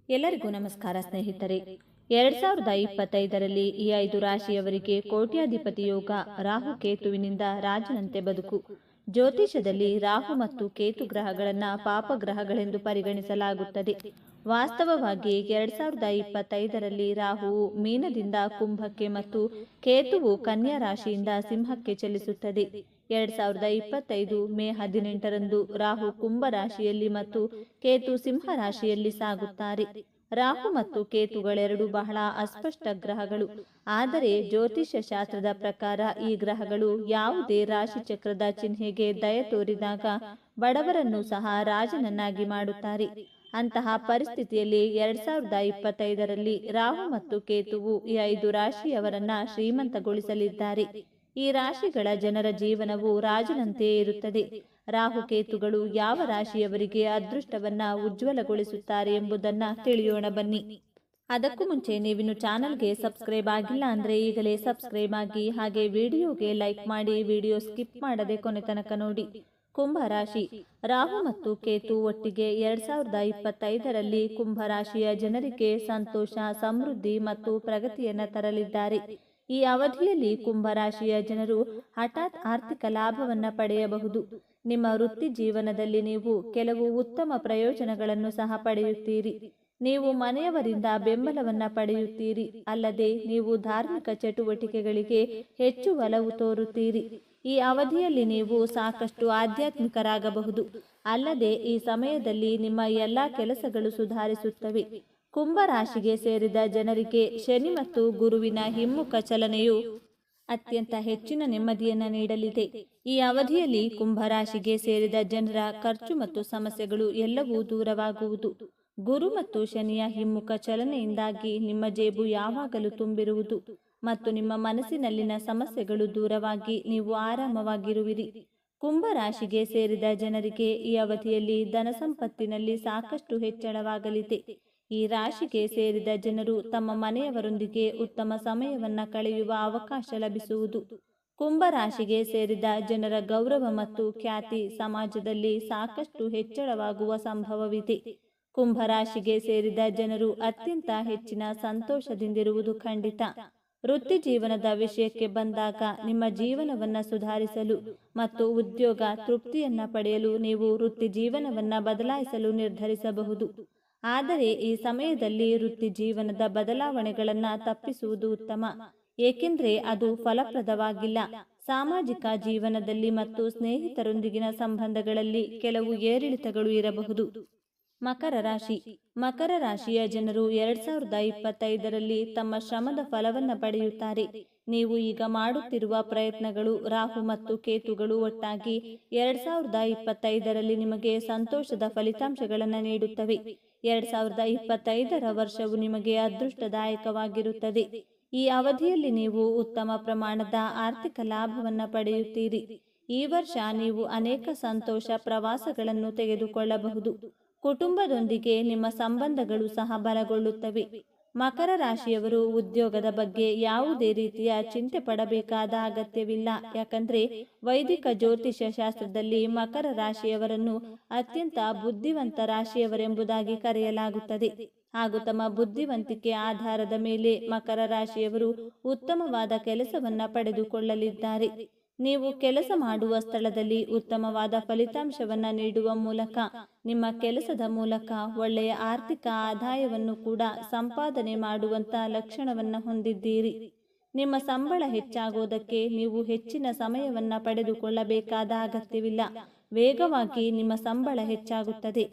ಎಲ್ಲರಿಗೂ ನಮಸ್ಕಾರ ಸ್ನೇಹಿತರೆ. 2025ರಲ್ಲಿ ಈ 5 ರಾಶಿಯವರಿಗೆ ಕೋಟ್ಯಾಧಿಪತಿ ಯೋಗ, ರಾಹು ಕೇತುವಿನಿಂದ ರಾಜನಂತೆ ಬದುಕು. ಜ್ಯೋತಿಷದಲ್ಲಿ ರಾಹು ಮತ್ತು ಕೇತು ಗ್ರಹಗಳನ್ನು ಪಾಪಗ್ರಹಗಳೆಂದು ಪರಿಗಣಿಸಲಾಗುತ್ತದೆ. ವಾಸ್ತವವಾಗಿ 2025ರಲ್ಲಿ ರಾಹುವು ಮೀನದಿಂದ ಕುಂಭಕ್ಕೆ ಮತ್ತು ಕೇತುವು ಕನ್ಯಾ ರಾಶಿಯಿಂದ ಸಿಂಹಕ್ಕೆ ಚಲಿಸುತ್ತದೆ. 2025 ಮೇ 18ರಂದು ರಾಹು ಕುಂಭ ರಾಶಿಯಲ್ಲಿ ಮತ್ತು ಕೇತು ಸಿಂಹ ರಾಶಿಯಲ್ಲಿ ಸಾಗುತ್ತಾರೆ. ರಾಹು ಮತ್ತು ಕೇತುಗಳೆರಡು ಬಹಳ ಅಸ್ಪಷ್ಟ ಗ್ರಹಗಳು. ಆದರೆ ಜ್ಯೋತಿಷ್ಯ ಶಾಸ್ತ್ರದ ಪ್ರಕಾರ ಈ ಗ್ರಹಗಳು ಯಾವುದೇ ರಾಶಿ ಚಕ್ರದ ಚಿಹ್ನೆಗೆ ದಯ ತೋರಿದಾಗ ಬಡವರನ್ನು ಸಹ ರಾಜನನ್ನಾಗಿ ಮಾಡುತ್ತಾರೆ. ಅಂತಹ ಪರಿಸ್ಥಿತಿಯಲ್ಲಿ 2025ರಲ್ಲಿ ರಾಹು ಮತ್ತು ಕೇತುವು ಈ 5 ರಾಶಿಯವರನ್ನ ಶ್ರೀಮಂತಗೊಳಿಸಲಿದ್ದಾರೆ. ಈ ರಾಶಿಗಳ ಜನರ ಜೀವನವು ರಾಜನಂತೆಯೇ ಇರುತ್ತದೆ. ರಾಹುಕೇತುಗಳು ಯಾವ ರಾಶಿಯವರಿಗೆ ಅದೃಷ್ಟವನ್ನ ಉಜ್ವಲಗೊಳಿಸುತ್ತಾರೆ ಎಂಬುದನ್ನ ತಿಳಿಯೋಣ ಬನ್ನಿ. ಅದಕ್ಕೂ ಮುಂಚೆ ನೀವಿನ್ನು ಚಾನಲ್ಗೆ ಸಬ್ಸ್ಕ್ರೈಬ್ ಆಗಿಲ್ಲ ಅಂದ್ರೆ ಈಗಲೇ ಸಬ್ಸ್ಕ್ರೈಬ್ ಆಗಿ, ಹಾಗೆ ವಿಡಿಯೋಗೆ ಲೈಕ್ ಮಾಡಿ, ವಿಡಿಯೋ ಸ್ಕಿಪ್ ಮಾಡದೆ ಕೊನೆ ತನಕ ನೋಡಿ. ಕುಂಭ ರಾಶಿ. ರಾಹು ಮತ್ತು ಕೇತು ಒಟ್ಟಿಗೆ 2025ರಲ್ಲಿ ಕುಂಭ ರಾಶಿಯ ಜನರಿಗೆ ಸಂತೋಷ, ಸಮೃದ್ಧಿ ಮತ್ತು ಪ್ರಗತಿಯನ್ನ ತರಲಿದ್ದಾರೆ. ಈ ಅವಧಿಯಲ್ಲಿ ಕುಂಭ ರಾಶಿಯ ಜನರು ಹಠಾತ್ ಆರ್ಥಿಕ ಲಾಭವನ್ನ ಪಡೆಯಬಹುದು. ನಿಮ್ಮ ವೃತ್ತಿ ಜೀವನದಲ್ಲಿ ನೀವು ಕೆಲವು ಉತ್ತಮ ಪ್ರಯೋಜನಗಳನ್ನು ಸಹ ಪಡೆಯುತ್ತೀರಿ. ನೀವು ಮನೆಯವರಿಂದ ಬೆಂಬಲವನ್ನ ಪಡೆಯುತ್ತೀರಿ. ಅಲ್ಲದೆ ನೀವು ಧಾರ್ಮಿಕ ಚಟುವಟಿಕೆಗಳಿಗೆ ಹೆಚ್ಚು ಒಲವು ತೋರುತ್ತೀರಿ. ಈ ಅವಧಿಯಲ್ಲಿ ನೀವು ಸಾಕಷ್ಟು ಆಧ್ಯಾತ್ಮಿಕರಾಗಬಹುದು. ಅಲ್ಲದೆ ಈ ಸಮಯದಲ್ಲಿ ನಿಮ್ಮ ಎಲ್ಲಾ ಕೆಲಸಗಳು ಸುಧಾರಿಸುತ್ತವೆ. ಕುಂಭ ರಾಶಿಗೆ ಸೇರಿದ ಜನರಿಗೆ ಶನಿ ಮತ್ತು ಗುರುವಿನ ಹಿಮ್ಮುಖ ಚಲನೆಯು ಅತ್ಯಂತ ಹೆಚ್ಚಿನ ನೆಮ್ಮದಿಯನ್ನು ನೀಡಲಿದೆ. ಈ ಅವಧಿಯಲ್ಲಿ ಕುಂಭ ರಾಶಿಗೆ ಸೇರಿದ ಜನರ ಖರ್ಚು ಮತ್ತು ಸಮಸ್ಯೆಗಳು ಎಲ್ಲವೂ ದೂರವಾಗುವುದು. ಗುರು ಮತ್ತು ಶನಿಯ ಹಿಮ್ಮುಖ ಚಲನೆಯಿಂದಾಗಿ ನಿಮ್ಮ ಜೇಬು ಯಾವಾಗಲೂ ತುಂಬಿರುವುದು ಮತ್ತು ನಿಮ್ಮ ಮನಸ್ಸಿನಲ್ಲಿನ ಸಮಸ್ಯೆಗಳು ದೂರವಾಗಿ ನೀವು ಆರಾಮವಾಗಿರುವಿರಿ. ಕುಂಭ ರಾಶಿಗೆ ಸೇರಿದ ಜನರಿಗೆ ಈ ಅವಧಿಯಲ್ಲಿ ಧನ ಸಂಪತ್ತಿನಲ್ಲಿ ಸಾಕಷ್ಟು ಹೆಚ್ಚಳವಾಗಲಿದೆ. ಈ ರಾಶಿಗೆ ಸೇರಿದ ಜನರು ತಮ್ಮ ಮನೆಯವರೊಂದಿಗೆ ಉತ್ತಮ ಸಮಯವನ್ನ ಕಳೆಯುವ ಅವಕಾಶ ಲಭಿಸುವುದು. ಕುಂಭ ರಾಶಿಗೆ ಸೇರಿದ ಜನರ ಗೌರವ ಮತ್ತು ಖ್ಯಾತಿ ಸಮಾಜದಲ್ಲಿ ಸಾಕಷ್ಟು ಹೆಚ್ಚಳವಾಗುವ ಸಂಭವವಿದೆ. ಕುಂಭ ರಾಶಿಗೆ ಸೇರಿದ ಜನರು ಅತ್ಯಂತ ಹೆಚ್ಚಿನ ಸಂತೋಷದಿಂದಿರುವುದು ಖಂಡಿತ. ವೃತ್ತಿ ಜೀವನದ ವಿಷಯಕ್ಕೆ ಬಂದಾಗ ನಿಮ್ಮ ಜೀವನವನ್ನ ಸುಧಾರಿಸಲು ಮತ್ತು ಉದ್ಯೋಗ ತೃಪ್ತಿಯನ್ನ ಪಡೆಯಲು ನೀವು ವೃತ್ತಿ ಜೀವನವನ್ನ ಬದಲಾಯಿಸಲು ನಿರ್ಧರಿಸಬಹುದು. ಆದರೆ ಈ ಸಮಯದಲ್ಲಿ ವೃತ್ತಿ ಜೀವನದ ಬದಲಾವಣೆಗಳನ್ನು ತಪ್ಪಿಸುವುದು ಉತ್ತಮ, ಏಕೆಂದರೆ ಅದು ಫಲಪ್ರದವಾಗಿಲ್ಲ. ಸಾಮಾಜಿಕ ಜೀವನದಲ್ಲಿ ಮತ್ತು ಸ್ನೇಹಿತರೊಂದಿಗಿನ ಸಂಬಂಧಗಳಲ್ಲಿ ಕೆಲವು ಏರಿಳಿತಗಳು ಇರಬಹುದು. ಮಕರ ರಾಶಿ. ಮಕರ ರಾಶಿಯ ಜನರು 2025ರಲ್ಲಿ ತಮ್ಮ ಶ್ರಮದ ಫಲವನ್ನ ಪಡೆಯುತ್ತಾರೆ. ನೀವು ಈಗ ಮಾಡುತ್ತಿರುವ ಪ್ರಯತ್ನಗಳು ರಾಹು ಮತ್ತು ಕೇತುಗಳು ಒಟ್ಟಾಗಿ 2025ರಲ್ಲಿ ನಿಮಗೆ ಸಂತೋಷದ ಫಲಿತಾಂಶಗಳನ್ನು ನೀಡುತ್ತವೆ. 2025ರ ವರ್ಷವು ನಿಮಗೆ ಅದೃಷ್ಟದಾಯಕವಾಗಿರುತ್ತದೆ. ಈ ಅವಧಿಯಲ್ಲಿ ನೀವು ಉತ್ತಮ ಪ್ರಮಾಣದ ಆರ್ಥಿಕ ಲಾಭವನ್ನ ಪಡೆಯುತ್ತೀರಿ. ಈ ವರ್ಷ ನೀವು ಅನೇಕ ಸಂತೋಷ ಪ್ರವಾಸಗಳನ್ನು ತೆಗೆದುಕೊಳ್ಳಬಹುದು. ಕುಟುಂಬದೊಂದಿಗೆ ನಿಮ್ಮ ಸಂಬಂಧಗಳು ಸಹ ಬಲಗೊಳ್ಳುತ್ತವೆ. ಮಕರ ರಾಶಿಯವರು ಉದ್ಯೋಗದ ಬಗ್ಗೆ ಯಾವುದೇ ರೀತಿಯ ಚಿಂತೆ ಪಡಬೇಕಾದ ಅಗತ್ಯವಿಲ್ಲ. ಯಾಕಂದ್ರೆ ವೈದಿಕ ಜ್ಯೋತಿಷ್ಯ ಶಾಸ್ತ್ರದಲ್ಲಿ ಮಕರ ರಾಶಿಯವರನ್ನು ಅತ್ಯಂತ ಬುದ್ಧಿವಂತ ರಾಶಿಯವರೆಂಬುದಾಗಿ ಕರೆಯಲಾಗುತ್ತದೆ. ಹಾಗೂ ತಮ್ಮ ಬುದ್ಧಿವಂತಿಕೆ ಆಧಾರದ ಮೇಲೆ ಮಕರ ರಾಶಿಯವರು ಉತ್ತಮವಾದ ಕೆಲಸವನ್ನ ಪಡೆದುಕೊಳ್ಳಲಿದ್ದಾರೆ. ನೀವು ಕೆಲಸ ಮಾಡುವ ಸ್ಥಳದಲ್ಲಿ ಉತ್ತಮವಾದ ಫಲಿತಾಂಶವನ್ನ ನೀಡುವ ಮೂಲಕ ನಿಮ್ಮ ಕೆಲಸದ ಮೂಲಕ ಒಳ್ಳೆಯ ಆರ್ಥಿಕ ಆದಾಯವನ್ನು ಕೂಡ ಸಂಪಾದನೆ ಮಾಡುವಂತ ಲಕ್ಷಣವನ್ನ ಹೊಂದಿದ್ದೀರಿ. ನಿಮ್ಮ ಸಂಬಳ ಹೆಚ್ಚಾಗೋದಕ್ಕೆ ನೀವು ಹೆಚ್ಚಿನ ಸಮಯವನ್ನ ಪಡೆದುಕೊಳ್ಳಬೇಕಾದ ಅಗತ್ಯವಿಲ್ಲ. ವೇಗವಾಗಿ ನಿಮ್ಮ ಸಂಬಳ ಹೆಚ್ಚಾಗುತ್ತದೆ.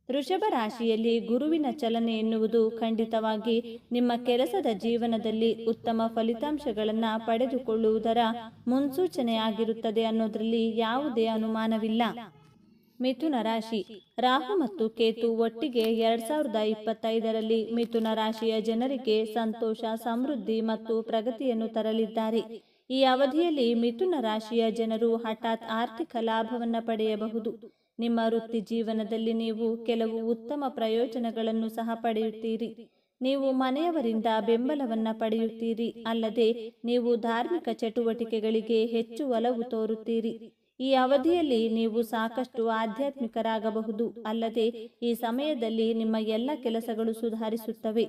ವೃಷಭ ರಾಶಿಯಲ್ಲಿ ಗುರುವಿನ ಚಲನೆ ಎನ್ನುವುದು ಖಂಡಿತವಾಗಿ ನಿಮ್ಮ ಕೆಲಸದ ಜೀವನದಲ್ಲಿ ಉತ್ತಮ ಫಲಿತಾಂಶಗಳನ್ನು ಪಡೆದುಕೊಳ್ಳುವುದರ ಮುನ್ಸೂಚನೆಯಾಗಿರುತ್ತದೆ ಅನ್ನೋದ್ರಲ್ಲಿ ಯಾವುದೇ ಅನುಮಾನವಿಲ್ಲ. ಮಿಥುನ ರಾಶಿ. ರಾಹು ಮತ್ತು ಕೇತು ಒಟ್ಟಿಗೆ 2025ರಲ್ಲಿ ಮಿಥುನ ರಾಶಿಯ ಜನರಿಗೆ ಸಂತೋಷ, ಸಮೃದ್ಧಿ ಮತ್ತು ಪ್ರಗತಿಯನ್ನು ತರಲಿದ್ದಾರೆ. ಈ ಅವಧಿಯಲ್ಲಿ ಮಿಥುನ ರಾಶಿಯ ಜನರು ಹಠಾತ್ ಆರ್ಥಿಕ ಲಾಭವನ್ನ ಪಡೆಯಬಹುದು. ನಿಮ್ಮ ವೃತ್ತಿ ಜೀವನದಲ್ಲಿ ನೀವು ಕೆಲವು ಉತ್ತಮ ಪ್ರಯೋಜನಗಳನ್ನು ಸಹ ಪಡೆಯುತ್ತೀರಿ. ನೀವು ಮನೆಯವರಿಂದ ಬೆಂಬಲವನ್ನ ಪಡೆಯುತ್ತೀರಿ. ಅಲ್ಲದೆ ನೀವು ಧಾರ್ಮಿಕ ಚಟುವಟಿಕೆಗಳಿಗೆ ಹೆಚ್ಚು ಒಲವು ತೋರುತ್ತೀರಿ. ಈ ಅವಧಿಯಲ್ಲಿ ನೀವು ಸಾಕಷ್ಟು ಆಧ್ಯಾತ್ಮಿಕರಾಗಬಹುದು. ಅಲ್ಲದೆ ಈ ಸಮಯದಲ್ಲಿ ನಿಮ್ಮ ಎಲ್ಲ ಕೆಲಸಗಳು ಸುಧಾರಿಸುತ್ತವೆ.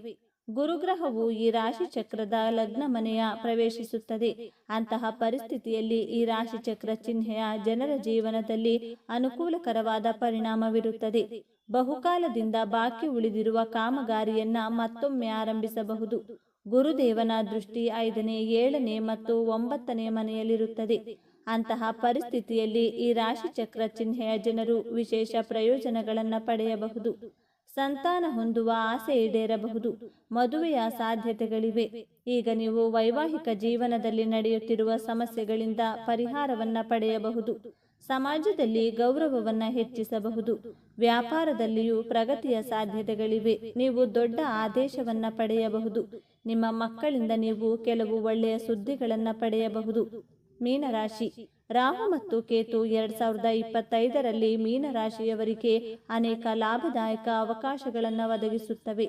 ಗುರುಗ್ರಹವು ಈ ರಾಶಿ ಚಕ್ರದ ಲಗ್ನ ಮನೆಯ ಪ್ರವೇಶಿಸುತ್ತದೆ. ಅಂತಹ ಪರಿಸ್ಥಿತಿಯಲ್ಲಿ ಈ ರಾಶಿ ಚಕ್ರ ಚಿಹ್ನೆಯ ಜನರ ಜೀವನದಲ್ಲಿ ಅನುಕೂಲಕರವಾದ ಪರಿಣಾಮವಿರುತ್ತದೆ. ಬಹುಕಾಲದಿಂದ ಬಾಕಿ ಉಳಿದಿರುವ ಕಾಮಗಾರಿಯನ್ನ ಮತ್ತೊಮ್ಮೆ ಆರಂಭಿಸಬಹುದು. ಗುರುದೇವನ ದೃಷ್ಟಿ 5ನೇ, 7ನೇ ಮತ್ತು 9ನೇ ಮನೆಯಲ್ಲಿರುತ್ತದೆ. ಅಂತಹ ಪರಿಸ್ಥಿತಿಯಲ್ಲಿ ಈ ರಾಶಿ ಚಕ್ರ ಚಿಹ್ನೆಯ ಜನರು ವಿಶೇಷ ಪ್ರಯೋಜನಗಳನ್ನು ಪಡೆಯಬಹುದು. ಸಂತಾನ ಹೊಂದುವ ಆಸೆ ಈಡೇರಬಹುದು. ಮದುವೆಯ ಸಾಧ್ಯತೆಗಳಿವೆ. ಈಗ ನೀವು ವೈವಾಹಿಕ ಜೀವನದಲ್ಲಿ ನಡೆಯುತ್ತಿರುವ ಸಮಸ್ಯೆಗಳಿಂದ ಪರಿಹಾರವನ್ನ ಪಡೆಯಬಹುದು. ಸಮಾಜದಲ್ಲಿ ಗೌರವವನ್ನ ಹೆಚ್ಚಿಸಬಹುದು. ವ್ಯಾಪಾರದಲ್ಲಿಯೂ ಪ್ರಗತಿಯ ಸಾಧ್ಯತೆಗಳಿವೆ. ನೀವು ದೊಡ್ಡ ಆದೇಶವನ್ನ ಪಡೆಯಬಹುದು. ನಿಮ್ಮ ಮಕ್ಕಳಿಂದ ನೀವು ಕೆಲವು ಒಳ್ಳೆಯ ಸುದ್ದಿಗಳನ್ನು ಪಡೆಯಬಹುದು. ಮೀನರಾಶಿ. ರಾಹು ಮತ್ತು ಕೇತು 2025ರಲ್ಲಿ ಮೀನರಾಶಿಯವರಿಗೆ ಅನೇಕ ಲಾಭದಾಯಕ ಅವಕಾಶಗಳನ್ನು ಒದಗಿಸುತ್ತವೆ.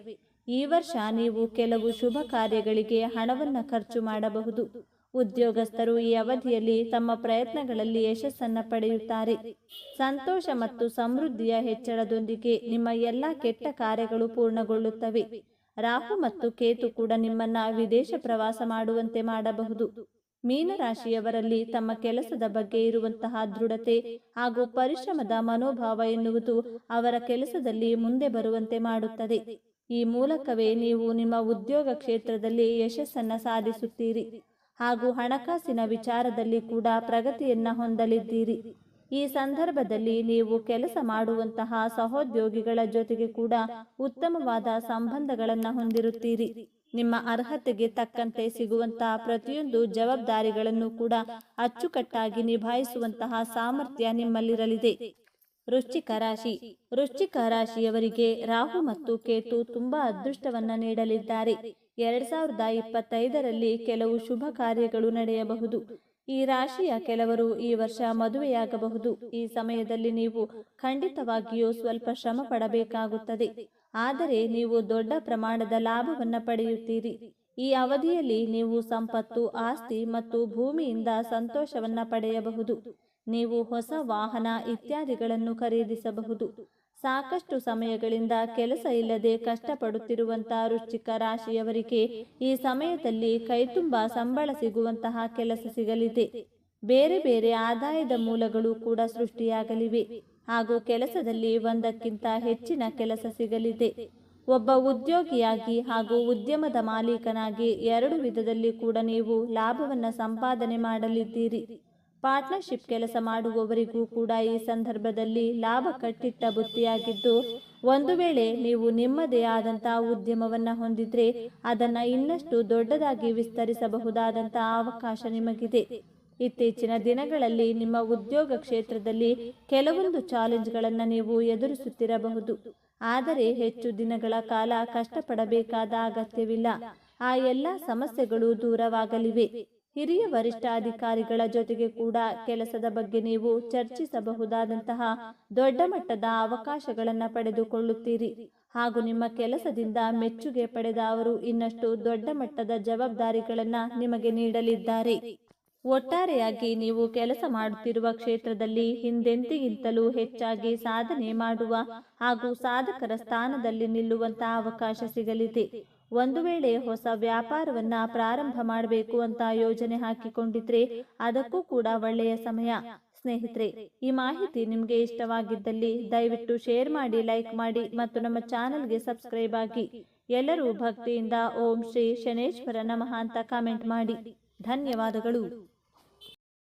ಈ ವರ್ಷ ನೀವು ಕೆಲವು ಶುಭ ಕಾರ್ಯಗಳಿಗೆ ಹಣವನ್ನು ಖರ್ಚು ಮಾಡಬಹುದು. ಉದ್ಯೋಗಸ್ಥರು ಈ ಅವಧಿಯಲ್ಲಿ ತಮ್ಮ ಪ್ರಯತ್ನಗಳಲ್ಲಿ ಯಶಸ್ಸನ್ನು ಪಡೆಯುತ್ತಾರೆ. ಸಂತೋಷ ಮತ್ತು ಸಮೃದ್ಧಿಯ ಹೆಚ್ಚಳದೊಂದಿಗೆ ನಿಮ್ಮ ಎಲ್ಲ ಕೆಟ್ಟ ಕಾರ್ಯಗಳು ಪೂರ್ಣಗೊಳ್ಳುತ್ತವೆ. ರಾಹು ಮತ್ತು ಕೇತು ಕೂಡ ನಿಮ್ಮನ್ನ ವಿದೇಶ ಪ್ರವಾಸ ಮಾಡುವಂತೆ ಮಾಡಬಹುದು. ಮೀನರಾಶಿಯವರಲ್ಲಿ ತಮ್ಮ ಕೆಲಸದ ಬಗ್ಗೆ ಇರುವಂತಹ ದೃಢತೆ ಹಾಗೂ ಪರಿಶ್ರಮದ ಮನೋಭಾವ ಎನ್ನುವುದು ಅವರ ಕೆಲಸದಲ್ಲಿ ಮುಂದೆ ಬರುವಂತೆ ಮಾಡುತ್ತದೆ. ಈ ಮೂಲಕವೇ ನೀವು ನಿಮ್ಮ ಉದ್ಯೋಗ ಕ್ಷೇತ್ರದಲ್ಲಿ ಯಶಸ್ಸನ್ನ ಸಾಧಿಸುತ್ತೀರಿ ಹಾಗೂ ಹಣಕಾಸಿನ ವಿಚಾರದಲ್ಲಿ ಕೂಡ ಪ್ರಗತಿಯನ್ನ ಹೊಂದಲಿದ್ದೀರಿ. ಈ ಸಂದರ್ಭದಲ್ಲಿ ನೀವು ಕೆಲಸ ಮಾಡುವಂತಹ ಸಹೋದ್ಯೋಗಿಗಳ ಜೊತೆಗೆ ಕೂಡ ಉತ್ತಮವಾದ ಸಂಬಂಧಗಳನ್ನು ಹೊಂದಿರುತ್ತೀರಿ. ನಿಮ್ಮ ಅರ್ಹತೆಗೆ ತಕ್ಕಂತೆ ಸಿಗುವಂತಹ ಪ್ರತಿಯೊಂದು ಜವಾಬ್ದಾರಿಗಳನ್ನು ಕೂಡ ಅಚ್ಚುಕಟ್ಟಾಗಿ ನಿಭಾಯಿಸುವಂತಹ ಸಾಮರ್ಥ್ಯ ನಿಮ್ಮಲ್ಲಿರಲಿದೆ. ವೃಶ್ಚಿಕ ರಾಶಿ. ವೃಶ್ಚಿಕ ರಾಶಿಯವರಿಗೆ ರಾಹು ಮತ್ತು ಕೇತು ತುಂಬಾ ಅದೃಷ್ಟವನ್ನ ನೀಡಲಿದ್ದಾರೆ. 2025ರಲ್ಲಿ ಕೆಲವು ಶುಭ ಕಾರ್ಯಗಳು ನಡೆಯಬಹುದು. ಈ ರಾಶಿಯ ಕೆಲವರು ಈ ವರ್ಷ ಮದುವೆಯಾಗಬಹುದು. ಈ ಸಮಯದಲ್ಲಿ ನೀವು ಖಂಡಿತವಾಗಿಯೂ ಸ್ವಲ್ಪ ಶ್ರಮ ಪಡಬೇಕಾಗುತ್ತದೆ. ಆದರೆ ನೀವು ದೊಡ್ಡ ಪ್ರಮಾಣದ ಲಾಭವನ್ನ ಪಡೆಯುತ್ತೀರಿ. ಈ ಅವಧಿಯಲ್ಲಿ ನೀವು ಸಂಪತ್ತು, ಆಸ್ತಿ ಮತ್ತು ಭೂಮಿಯಿಂದ ಸಂತೋಷವನ್ನ ಪಡೆಯಬಹುದು. ನೀವು ಹೊಸ ವಾಹನ ಇತ್ಯಾದಿಗಳನ್ನು ಖರೀದಿಸಬಹುದು. ಸಾಕಷ್ಟು ಸಮಯಗಳಿಂದ ಕೆಲಸ ಇಲ್ಲದೆ ಕಷ್ಟಪಡುತ್ತಿರುವಂತಹ ವೃಶ್ಚಿಕ ರಾಶಿಯವರಿಗೆ ಈ ಸಮಯದಲ್ಲಿ ಕೈತುಂಬ ಸಂಬಳ ಸಿಗುವಂತಹ ಕೆಲಸ ಸಿಗಲಿದೆ. ಬೇರೆ ಬೇರೆ ಆದಾಯದ ಮೂಲಗಳು ಕೂಡ ಸೃಷ್ಟಿಯಾಗಲಿವೆ ಹಾಗೂ ಕೆಲಸದಲ್ಲಿ ಒಂದಕ್ಕಿಂತ ಹೆಚ್ಚಿನ ಕೆಲಸ ಸಿಗಲಿದೆ. ಒಬ್ಬ ಉದ್ಯೋಗಿಯಾಗಿ ಹಾಗೂ ಉದ್ಯಮದ ಮಾಲೀಕನಾಗಿ 2 ವಿಧದಲ್ಲಿ ಕೂಡ ನೀವು ಲಾಭವನ್ನ ಸಂಪಾದನೆ ಮಾಡಲಿದ್ದೀರಿ. ಪಾರ್ಟ್ನರ್ಶಿಪ್ ಕೆಲಸ ಮಾಡುವವರಿಗೂ ಕೂಡ ಈ ಸಂದರ್ಭದಲ್ಲಿ ಲಾಭ ಕಟ್ಟಿಟ್ಟ ಬುತ್ತಿಯಾಗಿದ್ದು, ಒಂದು ವೇಳೆ ನೀವು ನಿಮ್ಮದೇ ಆದಂತಹ ಉದ್ಯಮವನ್ನ ಹೊಂದಿದ್ರೆ ಅದನ್ನ ಇನ್ನಷ್ಟು ದೊಡ್ಡದಾಗಿ ವಿಸ್ತರಿಸಬಹುದಾದಂತಹ ಅವಕಾಶ ನಿಮಗಿದೆ. ಇತ್ತೀಚಿನ ದಿನಗಳಲ್ಲಿ ನಿಮ್ಮ ಉದ್ಯೋಗ ಕ್ಷೇತ್ರದಲ್ಲಿ ಕೆಲವೊಂದು ಚಾಲೆಂಜ್ಗಳನ್ನು ನೀವು ಎದುರಿಸುತ್ತಿರಬಹುದು. ಆದರೆ ಹೆಚ್ಚು ದಿನಗಳ ಕಾಲ ಕಷ್ಟಪಡಬೇಕಾದ ಅಗತ್ಯವಿಲ್ಲ. ಆ ಎಲ್ಲ ಸಮಸ್ಯೆಗಳು ದೂರವಾಗಲಿವೆ. ಹಿರಿಯ ವರಿಷ್ಠ ಅಧಿಕಾರಿಗಳ ಜೊತೆಗೆ ಕೂಡ ಕೆಲಸದ ಬಗ್ಗೆ ನೀವು ಚರ್ಚಿಸಬಹುದಾದಂತಹ ದೊಡ್ಡ ಮಟ್ಟದ ಅವಕಾಶಗಳನ್ನು ಪಡೆದುಕೊಳ್ಳುತ್ತೀರಿ ಹಾಗೂ ನಿಮ್ಮ ಕೆಲಸದಿಂದ ಮೆಚ್ಚುಗೆ ಪಡೆದ ಅವರು ಇನ್ನಷ್ಟು ದೊಡ್ಡ ಮಟ್ಟದ ಜವಾಬ್ದಾರಿಗಳನ್ನು ನಿಮಗೆ ನೀಡಲಿದ್ದಾರೆ. ಒಟ್ಟಾರೆಯಾಗಿ ನೀವು ಕೆಲಸ ಮಾಡುತ್ತಿರುವ ಕ್ಷೇತ್ರದಲ್ಲಿ ಹಿಂದೆಂದಿಗಿಂತಲೂ ಹೆಚ್ಚಾಗಿ ಸಾಧನೆ ಮಾಡುವ ಹಾಗೂ ಸಾಧಕರ ಸ್ಥಾನದಲ್ಲಿ ನಿಲ್ಲುವಂತಹ ಅವಕಾಶ ಸಿಗಲಿದೆ. ಒಂದು ವೇಳೆ ಹೊಸ ವ್ಯಾಪಾರವನ್ನ ಪ್ರಾರಂಭ ಮಾಡಬೇಕು ಅಂತ ಯೋಜನೆ ಹಾಕಿಕೊಂಡಿದ್ರೆ ಅದಕ್ಕೂ ಕೂಡ ಒಳ್ಳೆಯ ಸಮಯ. ಸ್ನೇಹಿತರೆ, ಈ ಮಾಹಿತಿ ನಿಮಗೆ ಇಷ್ಟವಾಗಿದ್ದಲ್ಲಿ ದಯವಿಟ್ಟು ಶೇರ್ ಮಾಡಿ, ಲೈಕ್ ಮಾಡಿ ಮತ್ತು ನಮ್ಮ ಚಾನೆಲ್ಗೆ ಸಬ್ಸ್ಕ್ರೈಬ್ ಆಗಿ. ಎಲ್ಲರೂ ಭಕ್ತಿಯಿಂದ ಓಂ ಶ್ರೀ ಶನೇಶ್ವರ ನಮಃ ಅಂತ ಕಾಮೆಂಟ್ ಮಾಡಿ. ಧನ್ಯವಾದಗಳು.